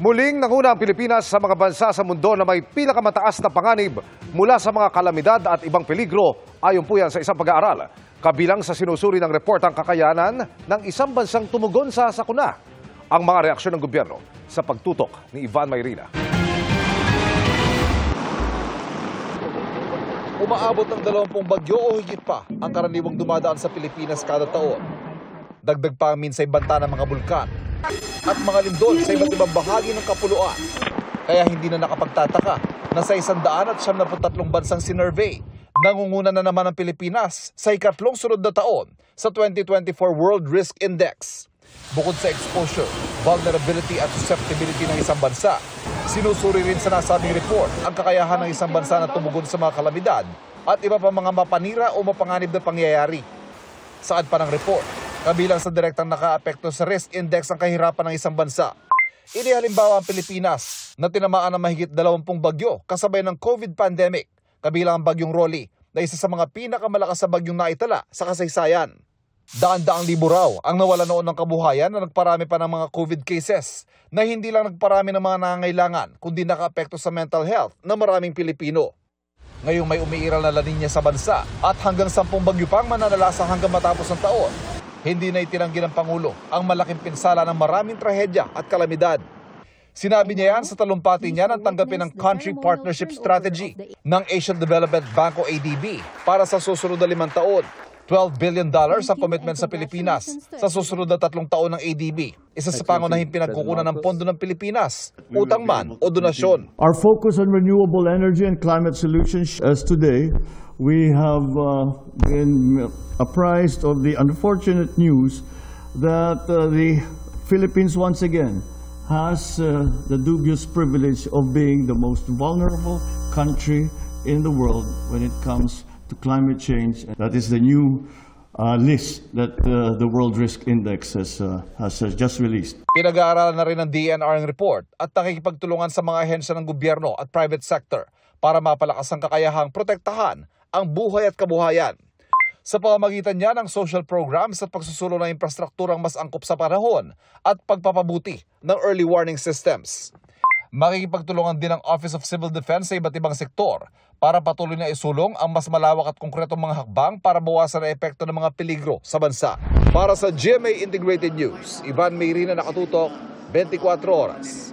Muling nanguna ang Pilipinas sa mga bansa sa mundo na may pinakamataas na panganib mula sa mga kalamidad at ibang peligro ayon po yan sa isang pag-aaral. Kabilang sa sinusuri ng report ang kakayanan ng isang bansang tumugon sa sakuna. Ang mga reaksyon ng gobyerno sa pagtutok ni Ivan Mayrina. Umaabot ng 20 bagyo o higit pa ang karaniwang dumadaan sa Pilipinas kada taon. Dagdag pa ang minsay banta ng mga bulkan at mga lindol sa iba't ibang bahagi ng kapuluan. Kaya hindi na nakapagtataka na sa 173 bansang sinurvey, nangunguna na naman ang Pilipinas sa ikatlong sunod na taon sa 2024 World Risk Index. Bukod sa exposure, vulnerability at susceptibility ng isang bansa, sinusuri rin sa nasabing report ang kakayahan ng isang bansa na tumugon sa mga kalamidad at iba pa mga mapanira o mapanganib na pangyayari. Saad pa ng report, kabilang sa direktang nakaapekto sa risk index ang kahirapan ng isang bansa. Inihalimbawa ang Pilipinas na tinamaan ng mahigit 20 bagyo kasabay ng COVID pandemic, kabilang ang bagyong Rolly na isa sa mga pinakamalakas sa bagyong naitala sa kasaysayan. Daan-daang libo raw ang nawala noon ng kabuhayan na nagparami pa ng mga COVID cases na hindi lang nagparami ng mga nangangailangan kundi nakaapekto sa mental health ng maraming Pilipino. Ngayong may umiiral na La Niña sa bansa at hanggang 10 bagyo pang mananalasa hanggang matapos ng taon, hindi na itinanggi ng Pangulo ang malaking pinsala ng maraming trahedya at kalamidad. Sinabi niya yan sa talumpati niya ng tanggapin ng Country Partnership Strategy ng Asian Development Bank o ADB para sa susunod na 5 taon. $12 billion ang commitment sa Pilipinas sa susunod na 3 taon ng ADB. Isa sa pangunahing pinagkukunan ng pondo ng Pilipinas, utang man o donasyon. Our focus on renewable energy and climate solutions as today, we have been apprised of the unfortunate news that the Philippines once again has the dubious privilege of being the most vulnerable country in the world when it comes to climate change. That is the new list that the World Risk Index has just released. Pinag-aaralan na rin ng DNR ang report at nakikipagtulungan sa mga ahensya ng gobyerno at private sector para mapalakas ang kakayahang protektahan ang buhay at kabuhayan. Sa pamamagitan niya ng social programs at pagsusulong ng infrastrukturang mas angkop sa panahon at pagpapabuti ng early warning systems. Makikipagtulungan din ang Office of Civil Defense sa iba't ibang sektor para patuloy na isulong ang mas malawak at konkretong mga hakbang para bawasan ang epekto ng mga peligro sa bansa. Para sa GMA Integrated News, Ivan Mayrina, nakatutok, 24 oras.